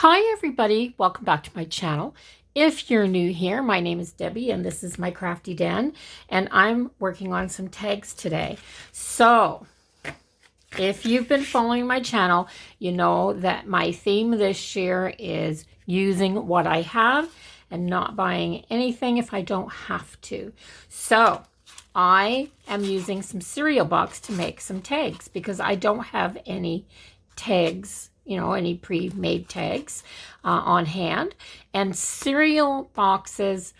Hi everybody, welcome back to my channel. If you're new here, my name is Debbie and this is my crafty den, and I'm working on some tags today. So if you've been following my channel, you know that my theme this year is using what I have and not buying anything if I don't have to. So I am using some cereal box to make some tags because I don't have any tags, any pre-made tags on hand. And cereal boxes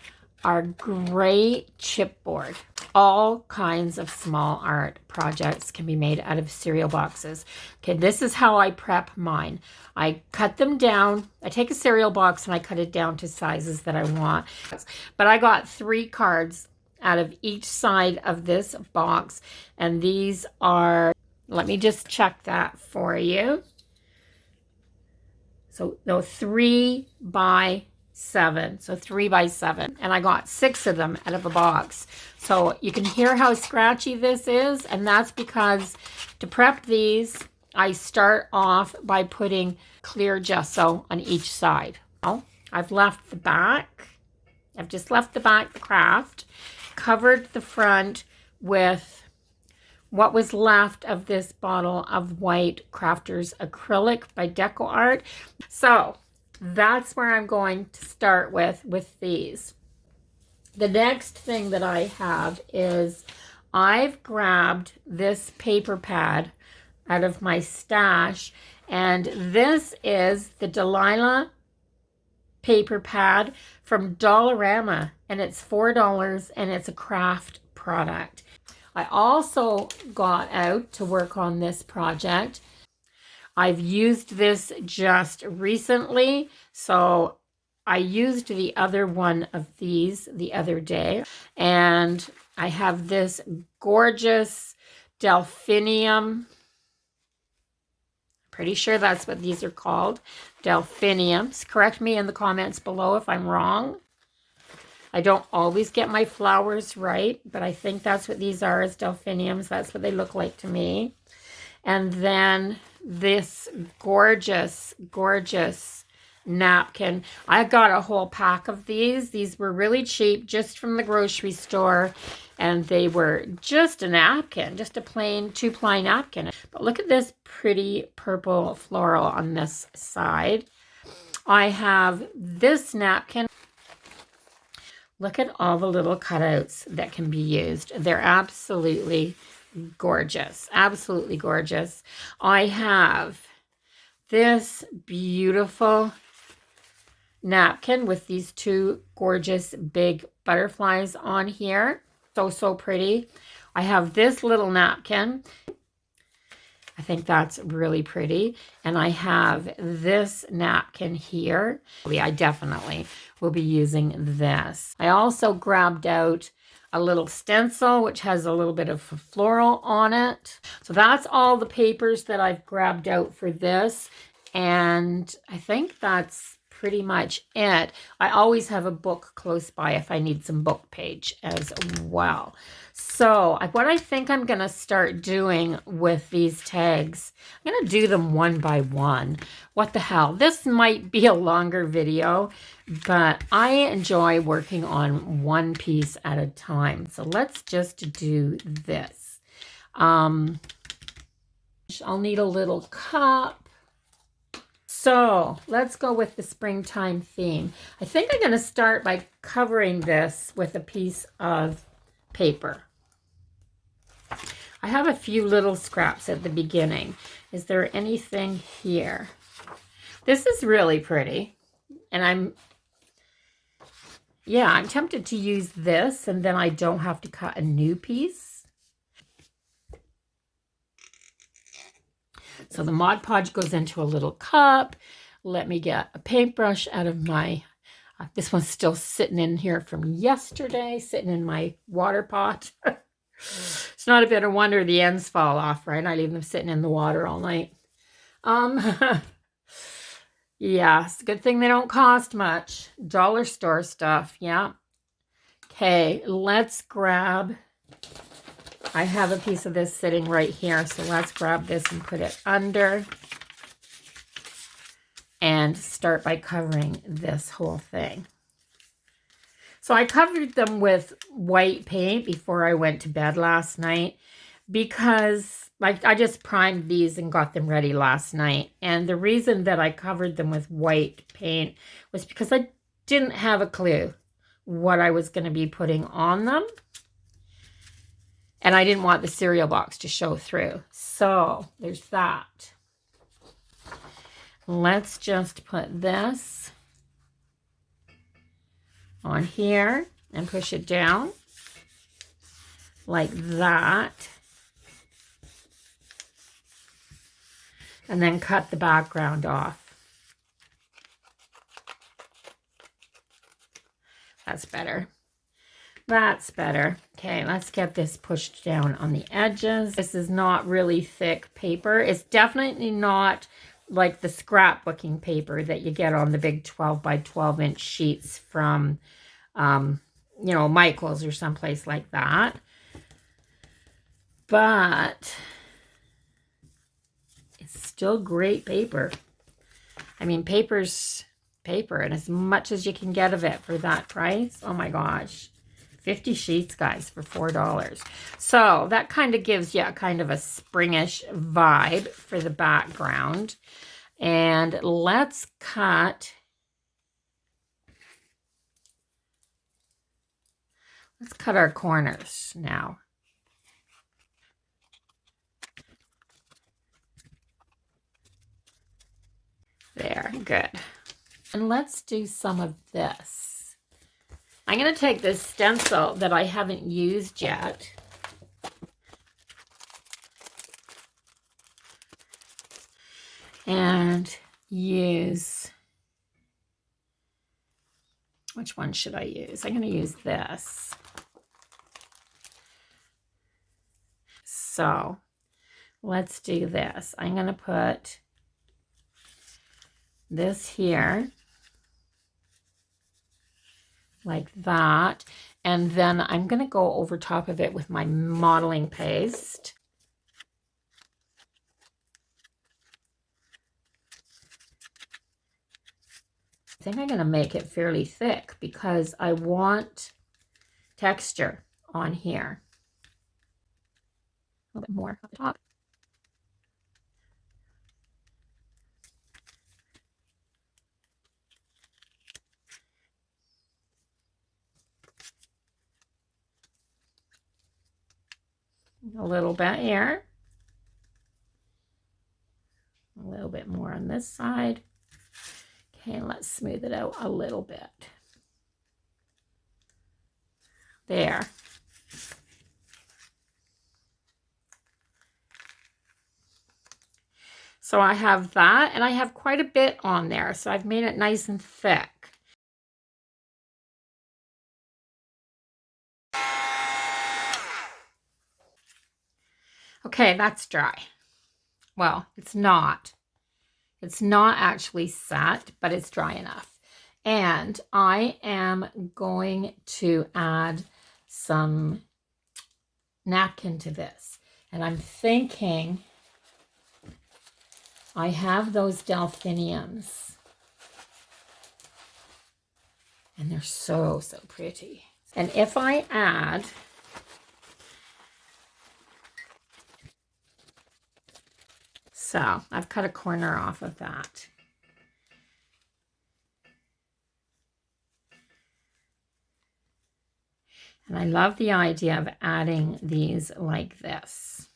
are great chipboard. All kinds of small art projects can be made out of cereal boxes. Okay, this is how I prep mine. I cut them down. I take a cereal box and I cut it down to sizes that I want. But I got 3 cards out of each side of this box, and these are, let me just check that for you. So no, 3 by 7. So 3 by 7. And I got 6 of them out of a box. So you can hear how scratchy this is. And that's because to prep these, I start off by putting clear gesso on each side. Well, I've left the back. I've just left the back, the craft. Covered the front with what was left of this bottle of white Crafters acrylic by Deco Art. So that's where I'm going to start with these. The next thing that I have is I've grabbed this paper pad out of my stash, and this is the Delilah paper pad from Dollarama, and it's $4 and it's a craft product. I also got out to work on this project. I've used this just recently, so I used the other one of these the other day, and I have this gorgeous delphinium. Pretty sure that's what these are called, delphiniums. Correct me in the comments below if I'm wrong. I don't always get my flowers right, but I think that's what these are, is delphiniums. That's what they look like to me. And then this gorgeous, gorgeous napkin. I got a whole pack of these. These were really cheap, just from the grocery store. And they were just a napkin, just a plain 2-ply napkin. But look at this pretty purple floral on this side. I have this napkin. Look at all the little cutouts that can be used. They're absolutely gorgeous. Absolutely gorgeous. I have this beautiful napkin with these 2 gorgeous big butterflies on here. So pretty. I have this little napkin. I think that's really pretty. And I have this napkin here. I definitely will be using this. I also grabbed out a little stencil, which has a little bit of floral on it. So that's all the papers that I've grabbed out for this. And I think that's pretty much it. I always have a book close by if I need some book page as well. So what I think I'm going to start doing with these tags, I'm going to do them one by one. What the hell? This might be a longer video, but I enjoy working on one piece at a time. So let's just do this. I'll need a little cup. So let's go with the springtime theme. I think I'm going to start by covering this with a piece of paper. I have a few little scraps at the beginning. Is there anything here? This is really pretty. And I'm tempted to use this, and then I don't have to cut a new piece. So the Mod Podge goes into a little cup. Let me get a paintbrush out of my, this one's still sitting in here from yesterday, sitting in my water pot. It's not a bit of wonder the ends fall off, right? I leave them sitting in the water all night. Yeah, it's a good thing they don't cost much. Dollar store stuff, yeah. Okay, let's grab, I have a piece of this sitting right here, so let's grab this and put it under. and start by covering this whole thing. So I covered them with white paint before I went to bed last night because I just primed these and got them ready last night. And the reason that I covered them with white paint was because I didn't have a clue what I was going to be putting on them. And I didn't want the cereal box to show through. So there's that. Let's just put this on here and push it down like that. And then cut the background off. That's better. That's better. Okay, let's get this pushed down on the edges. This is not really thick paper. It's definitely not like the scrapbooking paper that you get on the big 12 by 12 inch sheets from, you know, Michael's or someplace like that. But it's still great paper. I mean, paper's paper, and as much as you can get of it for that price, oh my gosh. 50 sheets, guys, for $4. So that kind of gives you a kind of a springish vibe for the background. And let's cut our corners now. There, good. And let's do some of this. I'm going to take this stencil that I haven't used yet. And use, which one should I use? I'm going to use this. So let's do this. I'm going to put this here. Like that, and then I'm going to go over top of it with my modeling paste. I think I'm going to make it fairly thick because I want texture on here. A little bit more at the top. A little bit here. A little bit more on this side. Okay, let's smooth it out a little bit. There. So I have that, and I have quite a bit on there, so I've made it nice and thick. Okay, that's dry. Well, it's not. It's not actually set, but it's dry enough. And I am going to add some napkin to this. And I'm thinking I have those delphiniums. And they're so, so pretty. And if I add so I've cut a corner off of that. And I love the idea of adding these like this.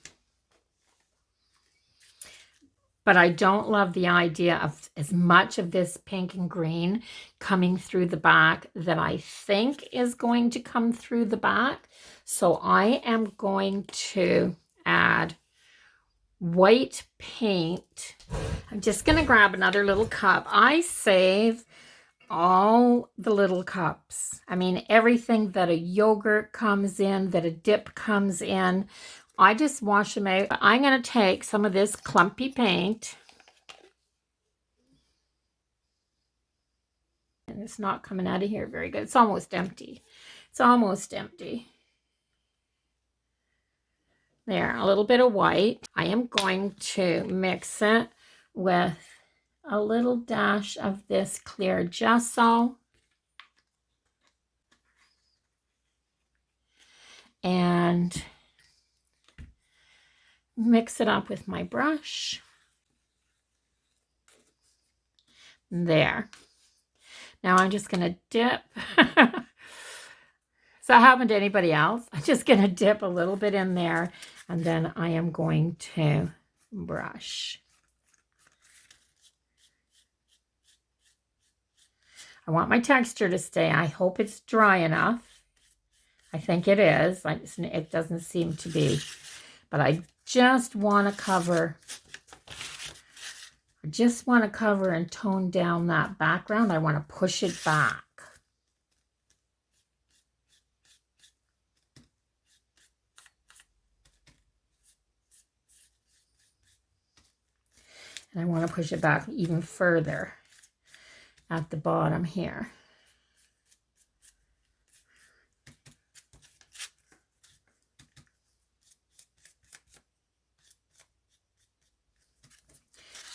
But I don't love the idea of as much of this pink and green coming through the back that I think is going to come through the back. So I am going to add white paint. I'm just going to grab another little cup. I save all the little cups. I mean, everything that a yogurt comes in, that a dip comes in, I just wash them out. I'm going to take some of this clumpy paint. And it's not coming out of here very good. It's almost empty. It's almost empty. There, a little bit of white. I am going to mix it with a little dash of this clear gesso. And mix it up with my brush. There. Now I'm just going to dip. So that happened to anybody else? I'm just going to dip a little bit in there, and then I am going to brush. I want my texture to stay. I hope it's dry enough. I think it is. It doesn't seem to be. But I just want to cover. I just want to cover and tone down that background. I want to push it back. And I want to push it back even further at the bottom here.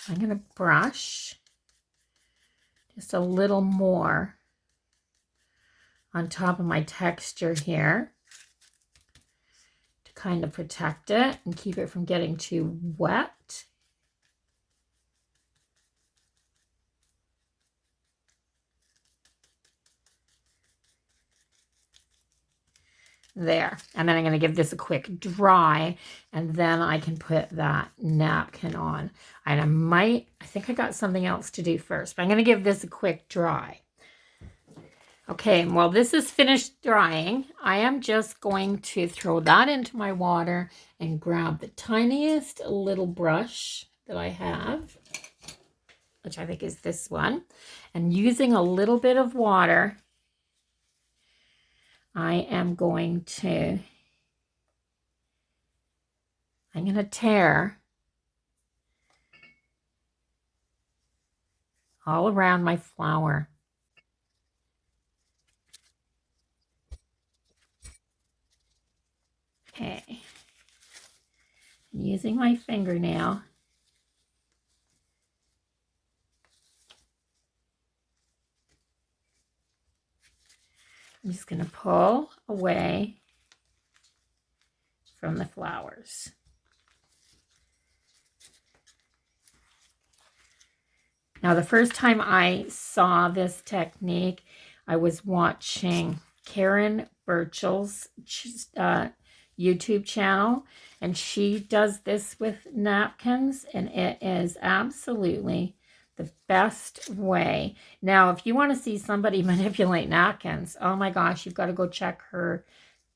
I'm going to brush just a little more on top of my texture here to kind of protect it and keep it from getting too wet. There. And then I'm going to give this a quick dry, and then I can put that napkin on. And I think I got something else to do first, but I'm going to give this a quick dry. Okay, well, this is finished drying. I am just going to throw that into my water and grab the tiniest little brush that I have, which I think is this one, and using a little bit of water, I'm going to tear all around my flower. Okay. And using my fingernail, I'm just going to pull away from the flowers. Now, the first time I saw this technique, I was watching Karen Burchell's YouTube channel, and she does this with napkins, and it is absolutely the best way. Now, if you want to see somebody manipulate napkins, oh my gosh, you've got to go check her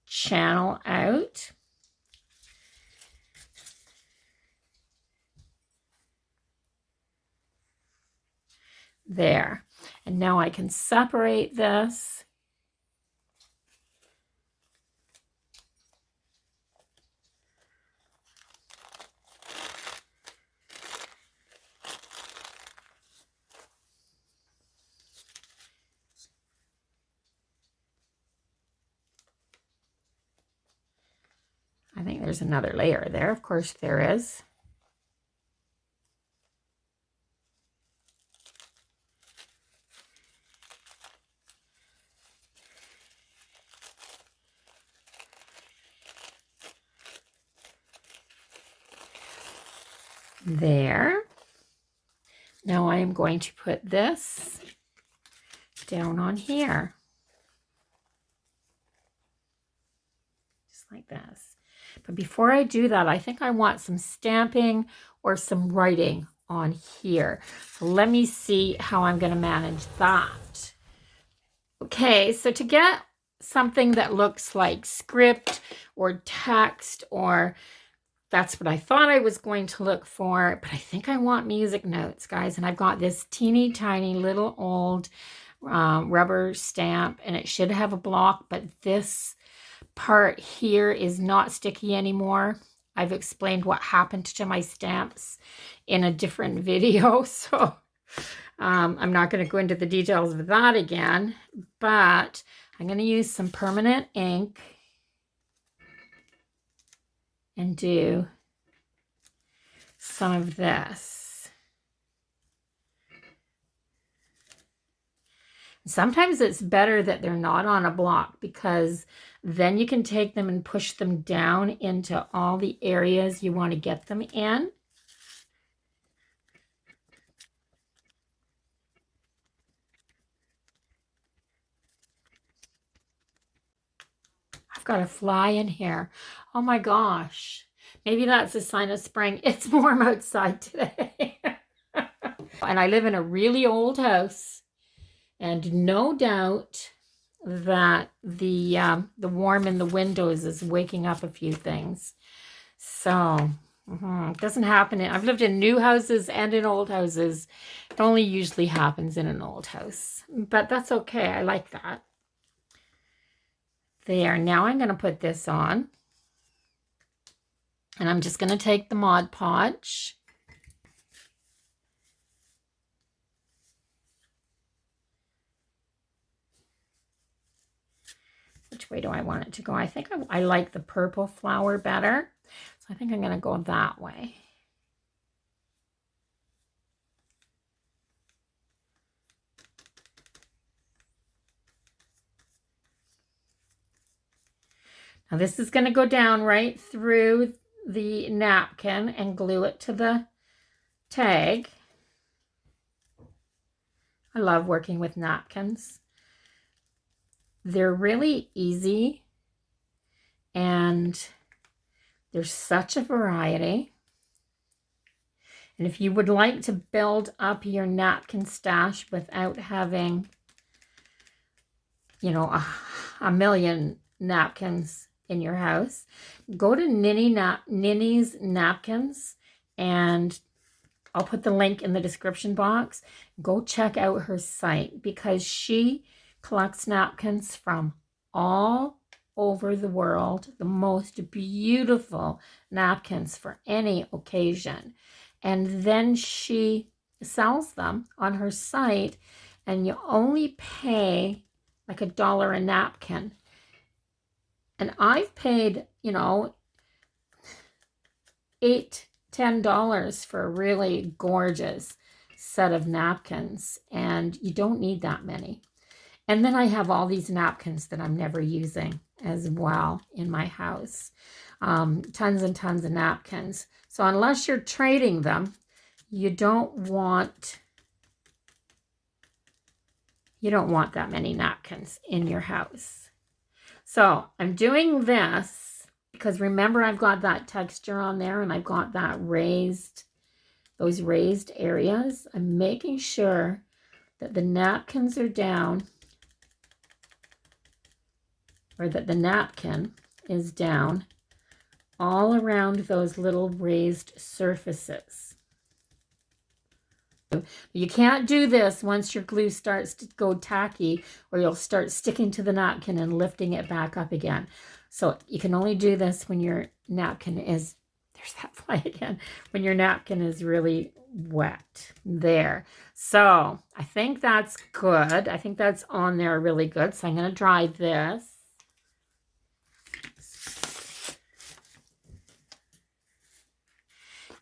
channel out. There. And now I can separate this. I think there's another layer there. Of course there is. There. Now I am going to put this down on here. Just like this. But before I do that, I think I want some stamping or some writing on here. So let me see how I'm going to manage that. Okay, so to get something that looks like script or text, or that's what I thought I was going to look for, but I think I want music notes, guys. And I've got this teeny tiny little old rubber stamp, and it should have a block, but this part here is not sticky anymore. I've explained what happened to my stamps in a different video, so I'm not going to go into the details of that again, but I'm going to use some permanent ink and do some of this. Sometimes it's better that they're not on a block, because then you can take them and push them down into all the areas you want to get them in. I've got a fly in here. Oh my gosh. Maybe that's a sign of spring. It's warm outside today. And I live in a really old house, and no doubt that the warm in the windows is waking up a few things. So it doesn't happen. I've lived in new houses and in old houses. It only usually happens in an old house, but that's okay. I like that. There, now I'm going to put this on, and I'm just going to take the Mod Podge. Which way do I want it to go? I think I like the purple flower better, so I think I'm going to go that way. Now this is going to go down right through the napkin and glue it to the tag. I love working with napkins. They're really easy, and there's such a variety. And if you would like to build up your napkin stash without having, you know, a million napkins in your house, go to Ninny's Napkins, and I'll put the link in the description box. Go check out her site, because she collects napkins from all over the world, the most beautiful napkins for any occasion. And then she sells them on her site, and you only pay like $1 a napkin. And I've paid, you know, $8, $10 for a really gorgeous set of napkins, and you don't need that many. And then I have all these napkins that I'm never using as well in my house. Tons and tons of napkins. So unless you're trading them, you don't want that many napkins in your house. So I'm doing this because, remember, I've got that texture on there, and I've got that those raised areas. I'm making sure that the napkins are down, or that the napkin is down all around those little raised surfaces. You can't do this once your glue starts to go tacky, or you'll start sticking to the napkin and lifting it back up again. So you can only do this when your napkin is, there's that fly again, when your napkin is really wet. There. So I think that's good. I think that's on there really good. So I'm going to dry this.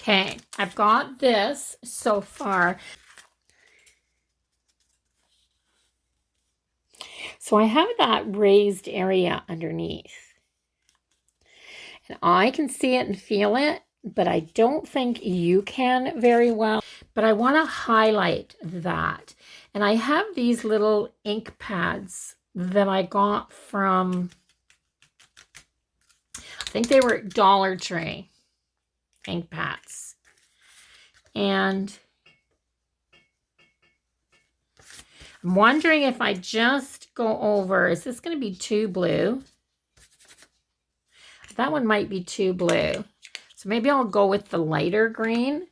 Okay, I've got this so far. So I have that raised area underneath, and I can see it and feel it, but I don't think you can very well. But I want to highlight that. And I have these little ink pads that I got from, I think they were at Dollar Tree. Ink pads. And I'm wondering if I just go over, is this going to be too blue? That one might be too blue. So maybe I'll go with the lighter green.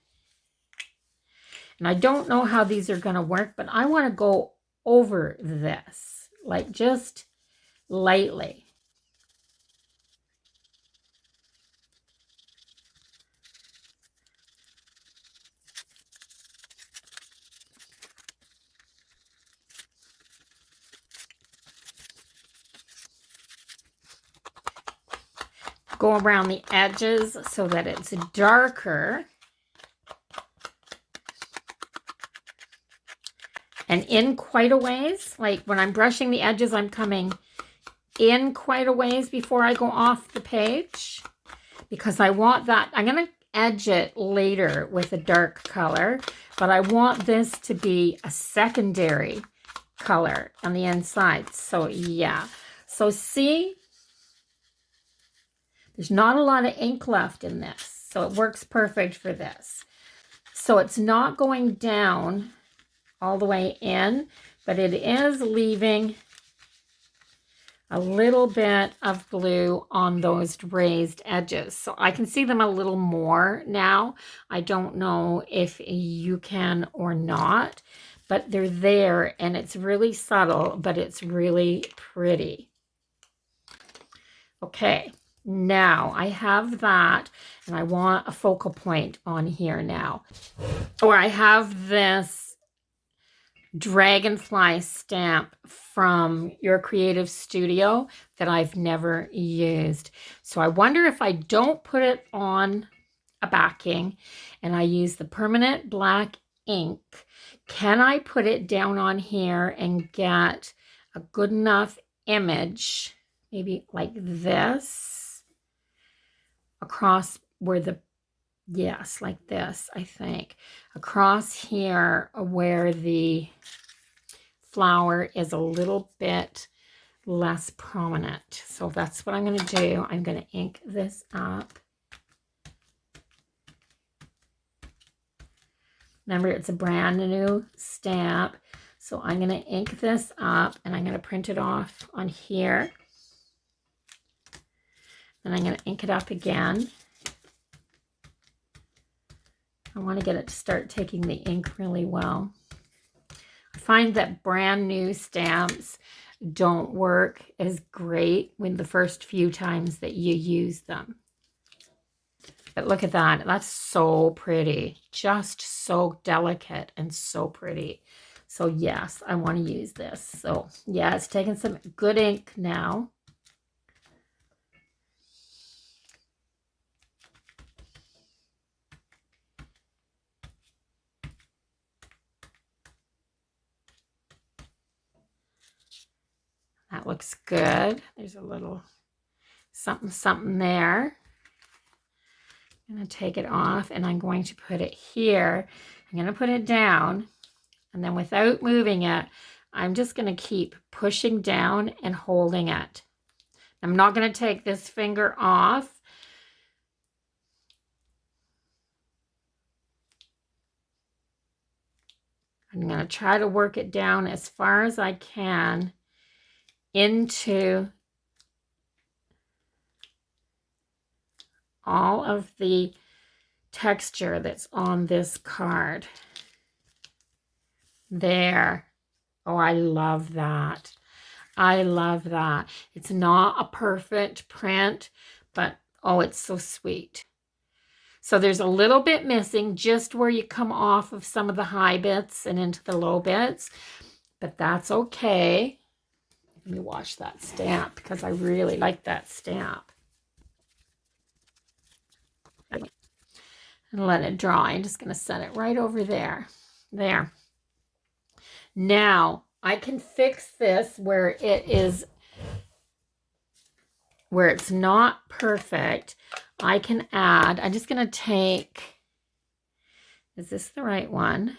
And I don't know how these are going to work, but I want to go over this, like just lightly. Go around the edges so that it's darker. and in quite a ways. Like when I'm brushing the edges, I'm coming in quite a ways before I go off the page, because I want that. I'm going to edge it later with a dark color, but I want this to be a secondary color on the inside. So yeah. So see, there's not a lot of ink left in this, so it works perfect for this. So it's not going down all the way in, but it is leaving a little bit of blue on those raised edges. So I can see them a little more now. I don't know if you can or not, but they're there, and it's really subtle, but it's really pretty. Okay, now I have that, and I want a focal point on here now. Or I have this dragonfly stamp from Your Creative Studio that I've never used. So I wonder if I don't put it on a backing and I use the permanent black ink, can I put it down on here and get a good enough image, maybe like this, across where the, yes, like this, I think, across here where the flower is a little bit less prominent. So that's what I'm going to do. I'm going to ink this up. Remember, it's a brand new stamp. So I'm going to ink this up, and I'm going to print it off on here. Then I'm going to ink it up again. I want to get it to start taking the ink really well. I find that brand new stamps don't work as great when the first few times that you use them. But look at that. That's so pretty. Just so delicate and so pretty. So yes, I want to use this. So yeah, it's taking some good ink now. That looks good. There's a little something there. I'm going to take it off, and I'm going to put it here. I'm going to put it down, and then without moving it, I'm just going to keep pushing down and holding it. I'm not going to take this finger off. I'm going to try to work it down as far as I can into all of the texture that's on this card. There. Oh, I love that. I love that. It's not a perfect print, but oh, it's so sweet. So there's a little bit missing just where you come off of some of the high bits and into the low bits, but that's okay. Let me wash that stamp because I really like that stamp. And let it dry. I'm just going to set it right over there. There. Now, I can fix this where it is, where it's not perfect. I can add, I'm just going to take, is this the right one?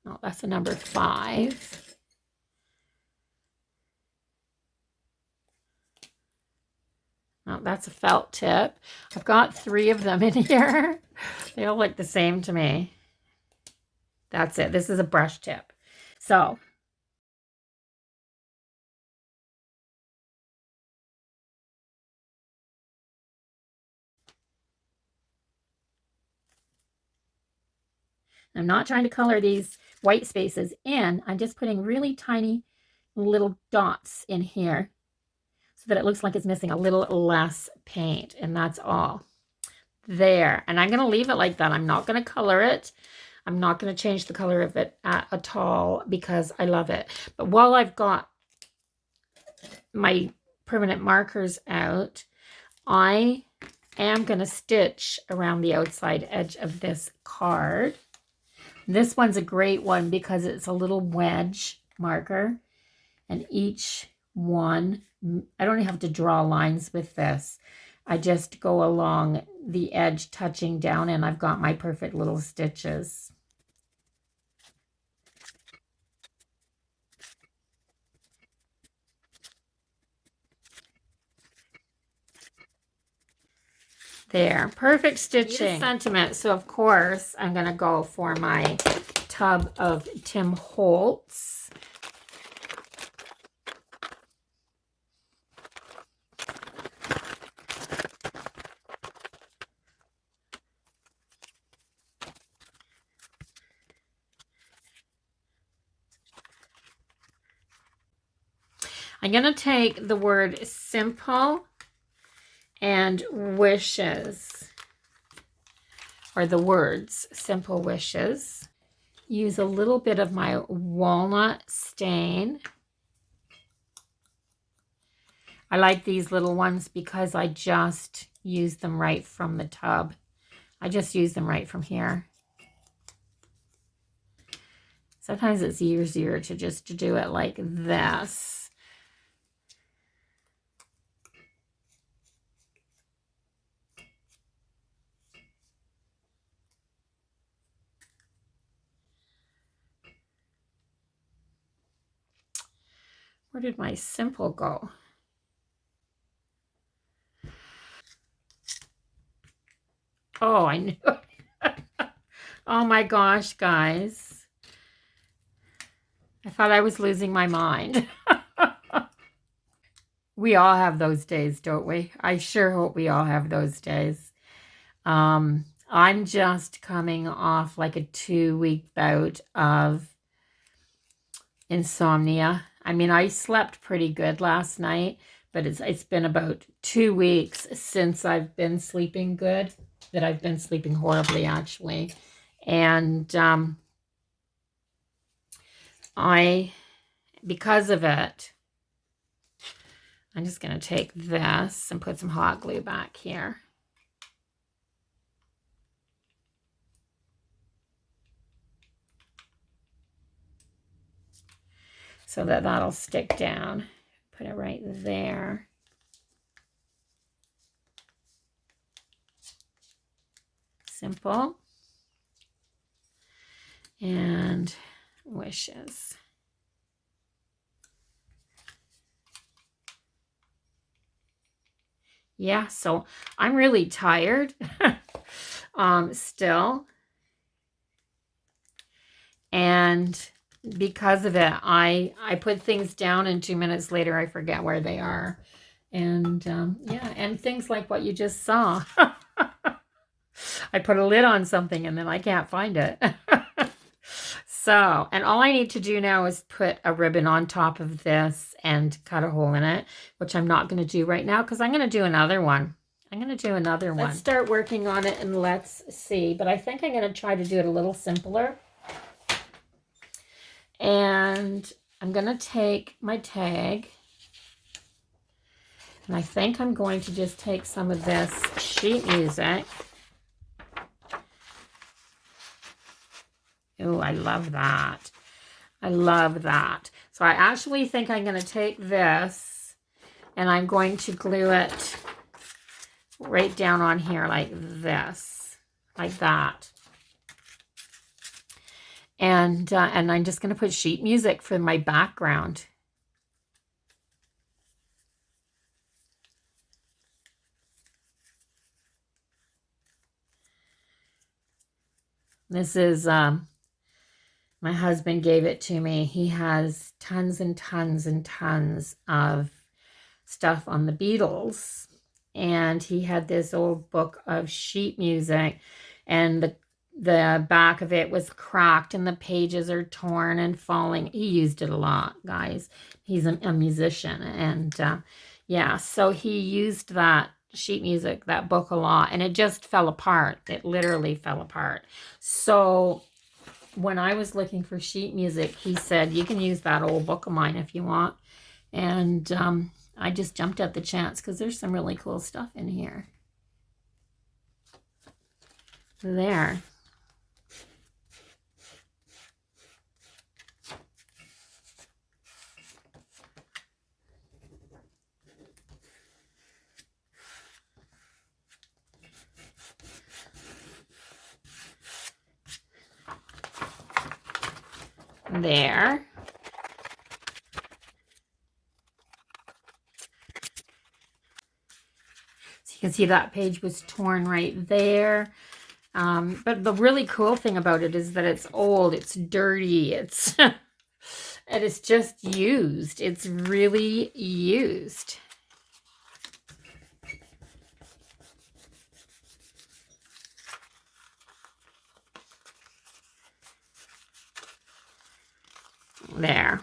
No, that's a number 5. Oh, that's a felt tip. I've got 3 of them in here. They all look the same to me. That's it. This is a brush tip. So I'm not trying to color these white spaces in. I'm just putting really tiny little dots in here so that it looks like it's missing a little less paint, and that's all. There. And I'm going to leave it like that. I'm not going to color it. I'm not going to change the color of it at all because I love it. But while I've got my permanent markers out, I am going to stitch around the outside edge of this card. This one's a great one because it's a little wedge marker, and each one, I don't have to draw lines with this. I just go along the edge touching down, and I've got my perfect little stitches. There, perfect stitching. Sentiment. So of course I'm gonna go for my tub of Tim Holtz. I'm gonna take the word simple and wishes, or the words simple wishes. Use a little bit of my walnut stain. I like these little ones because I just use them right from the tub. I just use them right from here. Sometimes it's easier to just do it like this. Where did my simple go? Oh, I knew it. Oh my gosh, guys. I thought I was losing my mind. We all have those days, don't we? I sure hope we all have those days. I'm just coming off like a 2-week bout of insomnia. I mean, I slept pretty good last night, but it's been about 2 weeks since I've been sleeping good, that I've been sleeping horribly, actually. And because of it, I'm just going to take this and put some hot glue back here. So that that'll stick down. Put it right there. Simple. And wishes. Yeah, so I'm really tired still. And because of it, I put things down and 2 minutes later I forget where they are. And yeah, and things like what you just saw. I put a lid on something and then I can't find it. So, and all I need to do now is put a ribbon on top of this and cut a hole in it, which I'm not going to do right now because I'm going to do another one. Let's start working on it and let's see. But I think I'm going to try to do it a little simpler. And I'm going to take my tag. And I think I'm going to just take some of this sheet music. Oh, I love that. I love that. So I actually think I'm going to take this and I'm going to glue it right down on here like this, like that. And I'm just going to put sheet music for my background. This is my husband gave it to me. He has tons and tons and tons of stuff on the Beatles. And he had this old book of sheet music. And the back of it was cracked and the pages are torn and falling. He used it a lot, guys. He's a musician. And yeah, so he used that sheet music, that book a lot. And it just fell apart. It literally fell apart. So when I was looking for sheet music, he said, you can use that old book of mine if you want. And I just jumped at the chance because there's some really cool stuff in here. There. there. So you can see that page was torn right there. But the really cool thing about it is that it's old, it's dirty, it's and it's just used. It's really used. There.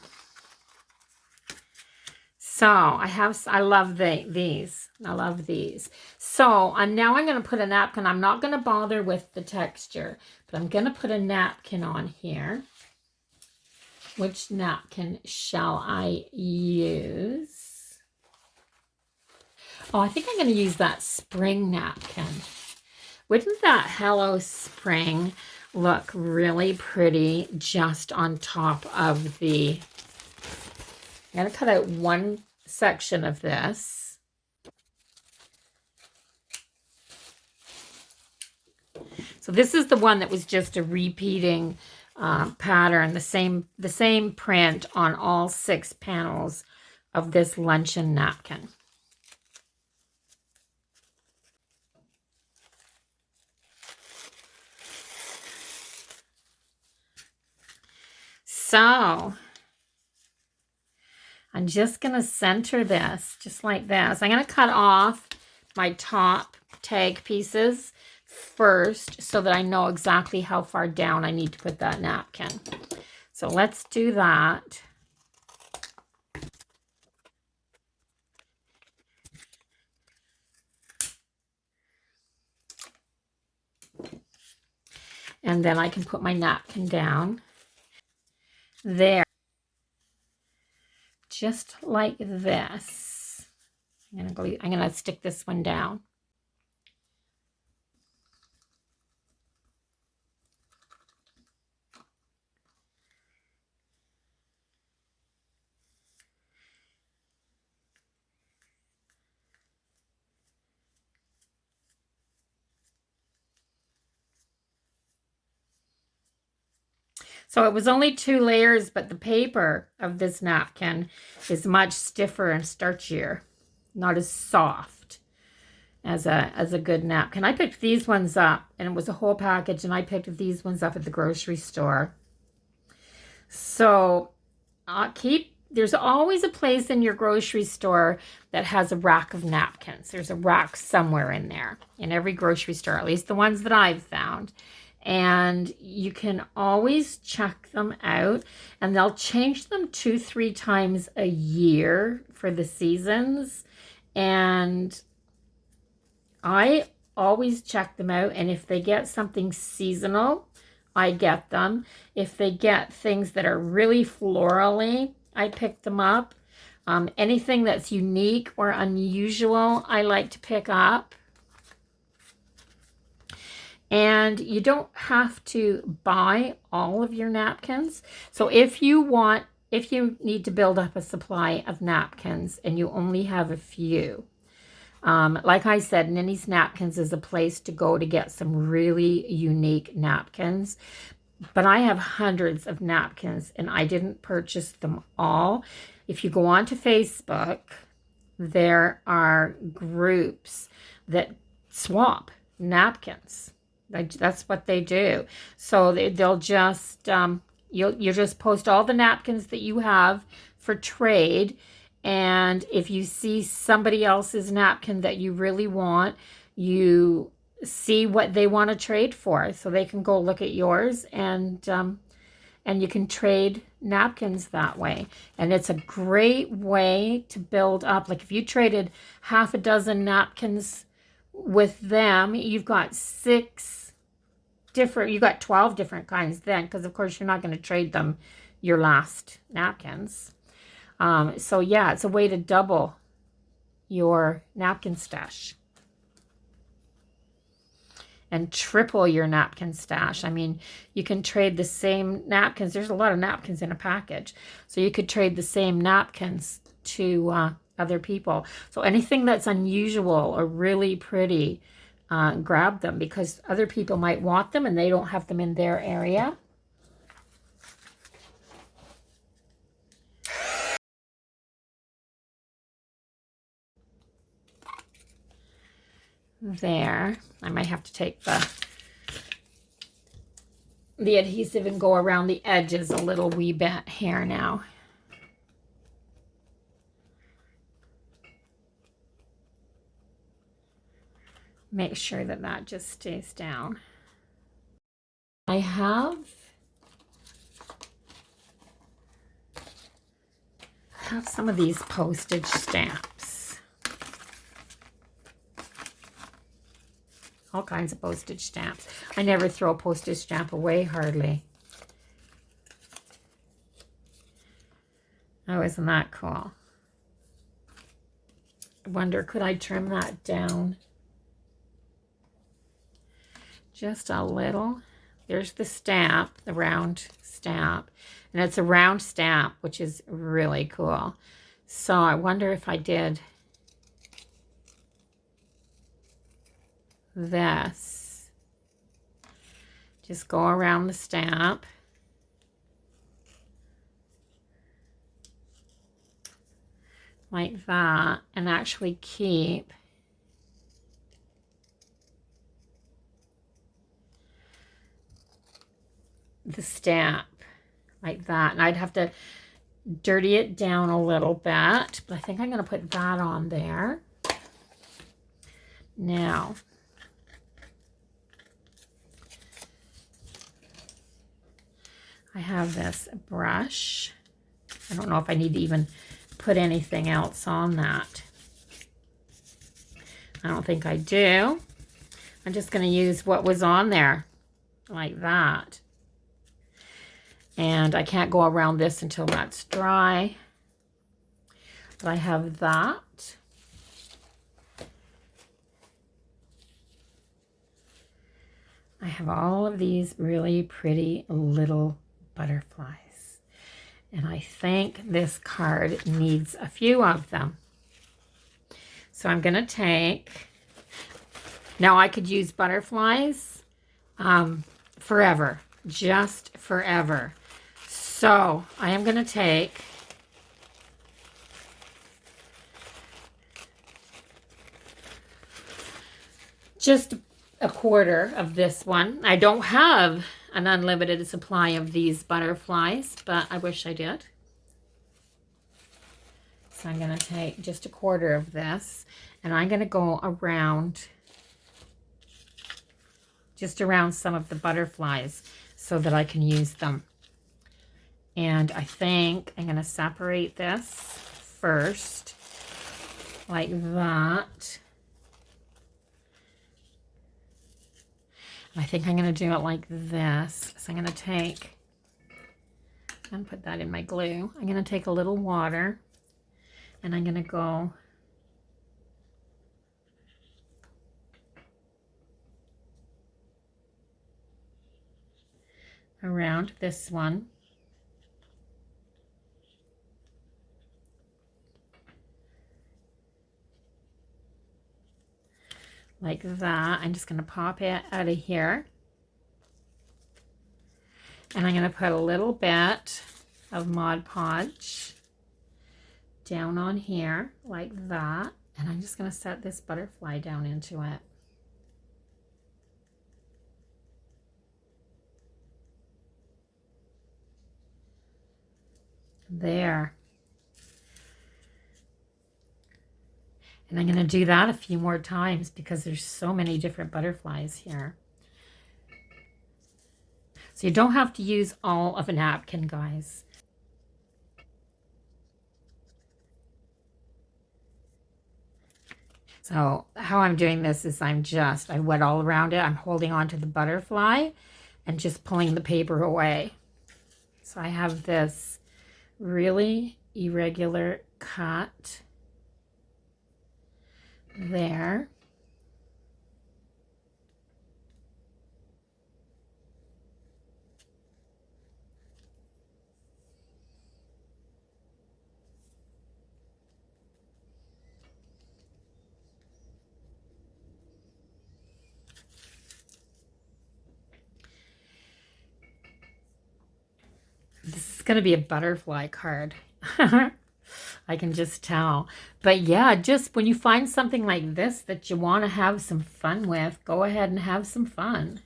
So I love these. I love these. So now I'm going to put a napkin. I'm not going to bother with the texture, but I'm going to put a napkin on here. Which napkin shall I use? Oh, I think I'm going to use that spring napkin. Wouldn't that Hello Spring look really pretty just on top of the... I'm going to cut out one section of this. So this is the one that was just a repeating pattern, the same print on all 6 panels of this luncheon napkin. So I'm just going to center this just like this. I'm going to cut off my top tag pieces first so that I know exactly how far down I need to put that napkin. So let's do that. And then I can put my napkin down there. Just like this. I'm gonna stick this one down. So it was only 2 layers, but the paper of this napkin is much stiffer and starchier, not as soft as a good napkin. I picked these ones up, and it was a whole package, and I picked these ones up at the grocery store. So there's always a place in your grocery store that has a rack of napkins. There's a rack somewhere in there, in every grocery store, at least the ones that I've found. And you can always check them out, and they'll change them 2-3 times a year for the seasons. And I always check them out, and if they get something seasonal, I get them. If they get things that are really florally, I pick them up. Anything that's unique or unusual, I like to pick up. And you don't have to buy all of your napkins. So if you need to build up a supply of napkins and you only have a few, like I said, Ninny's Napkins is a place to go to get some really unique napkins. But I have hundreds of napkins and I didn't purchase them all. If you go onto Facebook, there are groups that swap napkins. That's what they do. So they'll just, you'll just post all the napkins that you have for trade. And if you see somebody else's napkin that you really want, you see what they want to trade for. So they can go look at yours, and you can trade napkins that way. And it's a great way to build up. Like if you traded half a dozen napkins with them, you've got 12 different kinds then, because of course you're not going to trade them your last napkins. So yeah, it's a way to double your napkin stash and triple your napkin stash. I mean, you can trade the same napkins. There's a lot of napkins in a package. So you could trade the same napkins to other people. So anything that's unusual or really pretty, grab them, because other people might want them and they don't have them in their area. there. I might have to take the adhesive and go around the edges a little wee bit here now. Make sure that that just stays down. I have some of these postage stamps. All kinds of postage stamps. I never throw a postage stamp away, hardly. Oh, isn't that cool? I wonder, could I trim that down just a little? There's the stamp, the round stamp. And it's a round stamp, which is really cool. So I wonder if I did this. Just go around the stamp. Like that. And actually keep the stamp like that. And I'd have to dirty it down a little bit, but I think I'm going to put that on there. Now, I have this brush. I don't know if I need to even put anything else on that. I don't think I do. I'm just going to use what was on there like that. And I can't go around this until that's dry. But I have that. I have all of these really pretty little butterflies. And I think this card needs a few of them. So I'm going to take... Now I could use butterflies forever. Just forever. So I am going to take just a quarter of this one. I don't have an unlimited supply of these butterflies, but I wish I did. So I'm going to take just a quarter of this, and I'm going to go around, just around some of the butterflies so that I can use them. And I think I'm going to separate this first, like that. I think I'm going to do it like this. So I'm going to take, and put that in my glue. I'm going to take a little water, and I'm going to go around this one. Like that. I'm just going to pop it out of here. And I'm going to put a little bit of Mod Podge down on here, like that. And I'm just going to set this butterfly down into it. There. And I'm going to do that a few more times because there's so many different butterflies here. So you don't have to use all of a napkin, guys. So how I'm doing this is I wet all around it. I'm holding on to the butterfly and just pulling the paper away. So I have this really irregular cut there. This is going to be a butterfly card. I can just tell. But yeah, just when you find something like this that you want to have some fun with, go ahead and have some fun.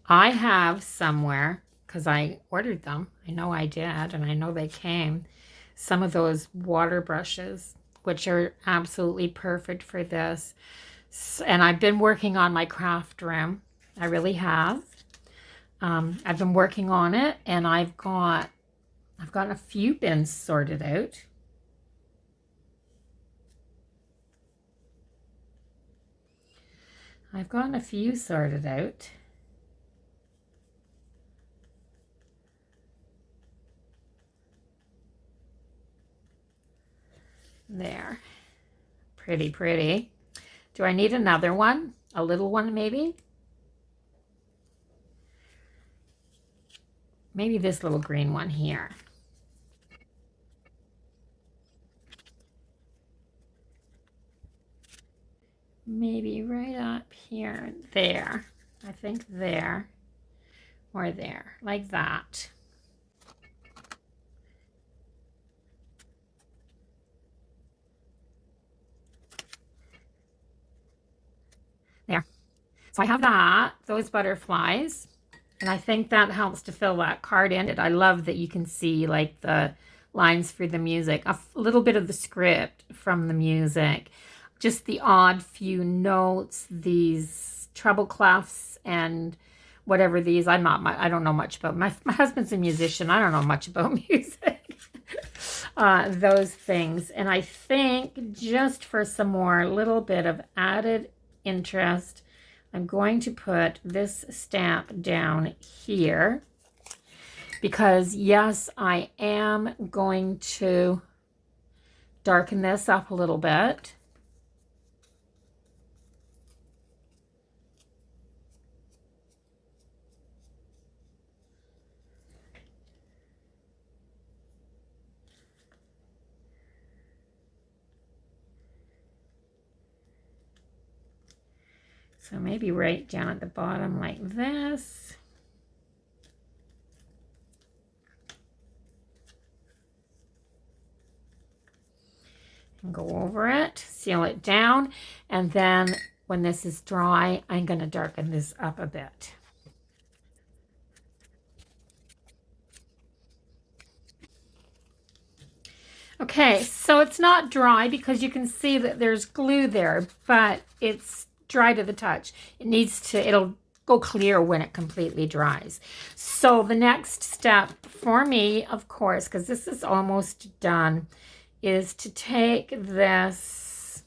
I have somewhere, because I ordered them. I know I did, and I know they came. Some of those water brushes, which are absolutely perfect for this. And I've been working on my craft room. I really have. I've been working on it, and I've gotten a few bins sorted out. I've gotten a few sorted out. There. Pretty, pretty. Do I need another one? A little one, maybe? Maybe this little green one here. Maybe right up here. There. I think there. Or there. Like that. There. So I have that, those butterflies, and I think that helps to fill that card in. I love that you can see like the lines for the music, a little bit of the script from the music, just the odd few notes, these treble clefs and whatever these. I don't know much about my husband's a musician. I don't know much about music. Those things. And I think just for some more little bit of added interest, I'm going to put this stamp down here because yes, I am going to darken this up a little bit. So maybe right down at the bottom like this. And go over it, seal it down, and then when this is dry, I'm going to darken this up a bit. Okay, so it's not dry because you can see that there's glue there, but it's dry to the touch. It'll go clear when it completely dries. So the next step for me, of course, because this is almost done, is to take this.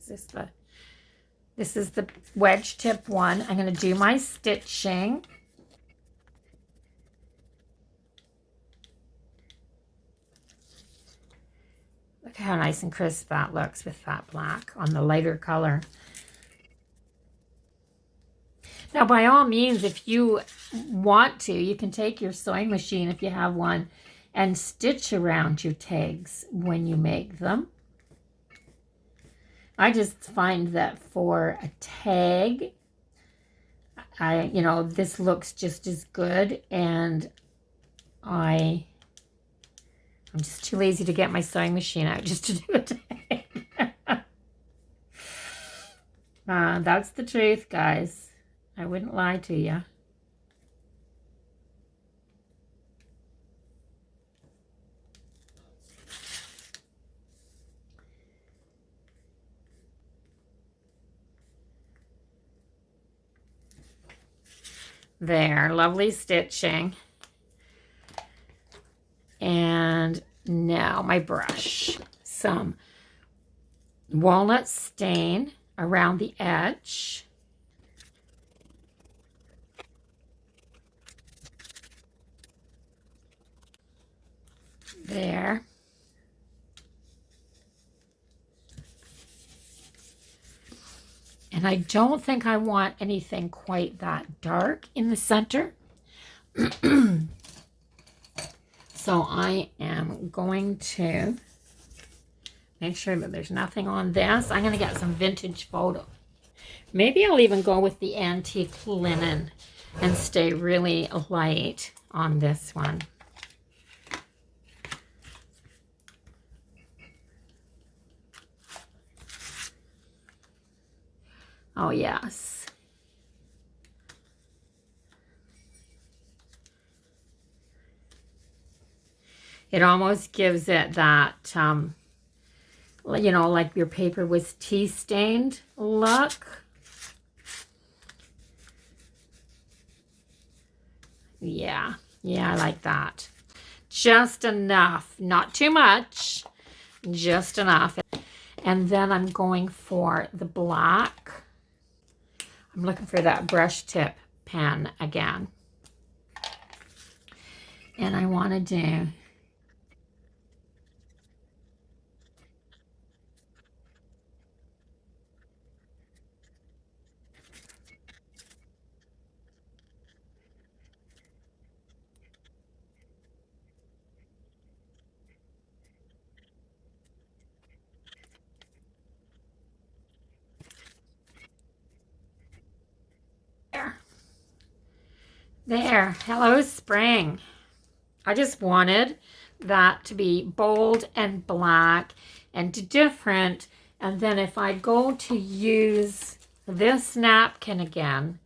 This is the wedge tip one. I'm going to do my stitching. Look how nice and crisp that looks with that black on the lighter color. Now, by all means, if you want to, you can take your sewing machine, if you have one, and stitch around your tags when you make them. I just find that for a tag, this looks just as good, and I'm just too lazy to get my sewing machine out just to do a tag. That's the truth, guys. I wouldn't lie to you. There, lovely stitching. And now my brush. Some walnut stain around the edge. There. And I don't think I want anything quite that dark in the center. So I am going to make sure that there's nothing on this. I'm going to get some vintage photo. Maybe I'll even go with the antique linen and stay really light on this one. Oh, yes. It almost gives it that, you know, like your paper was tea stained look. Yeah, I like that. Just enough, not too much, just enough. And then I'm going for the black. I'm looking for that brush tip pen again. And I want to do there. There, hello spring. I just wanted that to be bold and black and different. And then if I go to use this napkin again,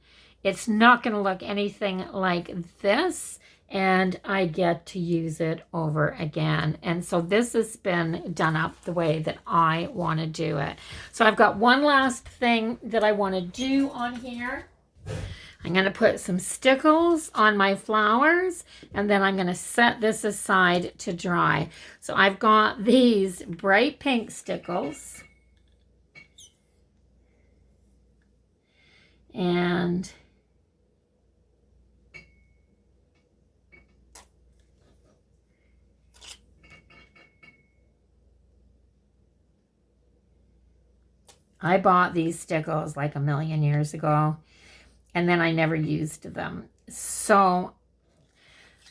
it's not going to look anything like this. And I get to use it over again. And so this has been done up the way that I want to do it. So I've got one last thing that I want to do on here. I'm going to put some stickles on my flowers, and then I'm going to set this aside to dry. So I've got these bright pink stickles. And I bought these stickles like a million years ago, and then I never used them. So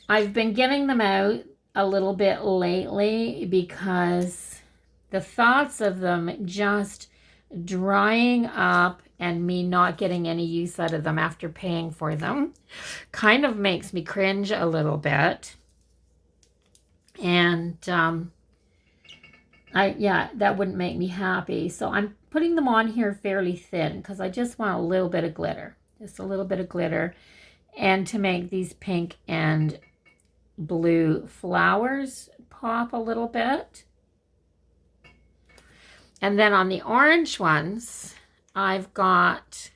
I've been getting them out a little bit lately because the thoughts of them just drying up and me not getting any use out of them after paying for them kind of makes me cringe a little bit. And that wouldn't make me happy. So I'm putting them on here fairly thin because I just want a little bit of glitter. Just a little bit of glitter. And to make these pink and blue flowers pop a little bit. And then on the orange ones, I've got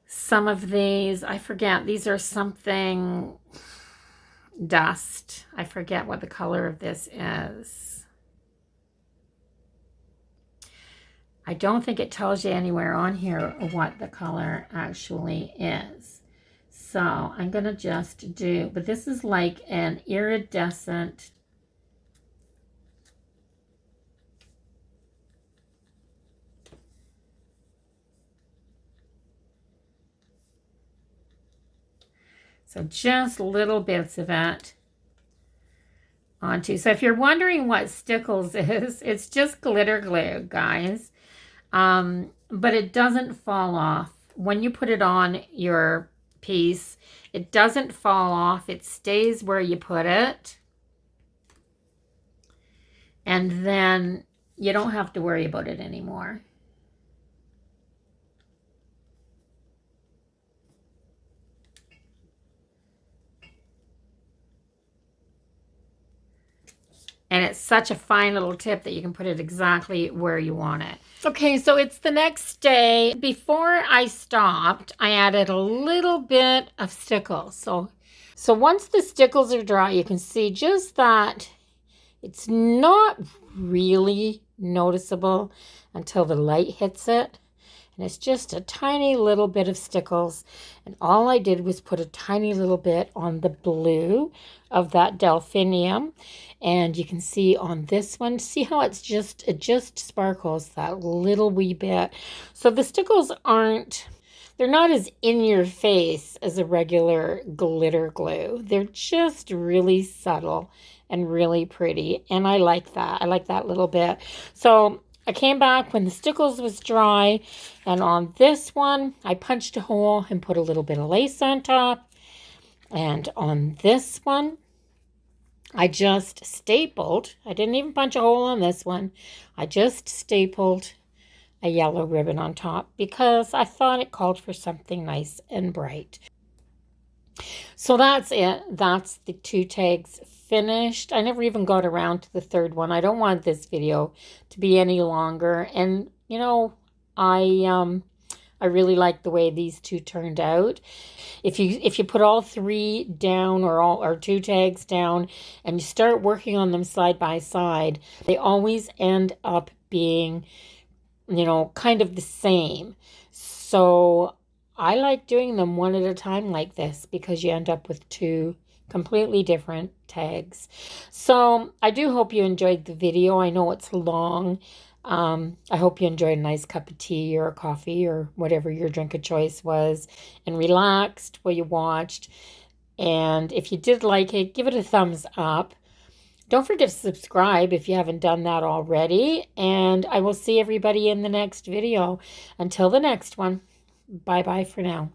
some of these. I forget. These are something dust. I forget what the color of this is. I don't think it tells you anywhere on here what the color actually is. So I'm going to just do, but this is like an iridescent. So just little bits of it onto. So if you're wondering what stickles is, it's just glitter glue, guys. But it doesn't fall off. When you put it on your piece, it doesn't fall off. It stays where you put it. And then you don't have to worry about it anymore. And it's such a fine little tip that you can put it exactly where you want it. Okay, so it's the next day. Before I stopped, I added a little bit of stickles. So once the stickles are dry, you can see just that it's not really noticeable until the light hits it. And it's just a tiny little bit of stickles. And all I did was put a tiny little bit on the blue of that delphinium. And you can see on this one, see how it just sparkles that little wee bit. So the stickles they're not as in your face as a regular glitter glue. They're just really subtle and really pretty. And I like that. I like that little bit. So I came back when the stickles was dry, and on this one, I punched a hole and put a little bit of lace on top. And on this one, I just stapled, I didn't even punch a hole on this one. I just stapled a yellow ribbon on top because I thought it called for something nice and bright. So that's it. That's the 2 tags finished. I never even got around to the third one. I don't want this video to be any longer. And you know, I really like the way these 2 turned out. If you put all 3 down or 2 tags down and you start working on them side by side, they always end up being, you know, kind of the same. So I like doing them one at a time like this because you end up with 2 completely different tags. So I do hope you enjoyed the video. I know it's long. I hope you enjoyed a nice cup of tea or a coffee or whatever your drink of choice was and relaxed while you watched. And if you did like it, give it a thumbs up. Don't forget to subscribe if you haven't done that already. And I will see everybody in the next video. Until the next one, bye-bye for now.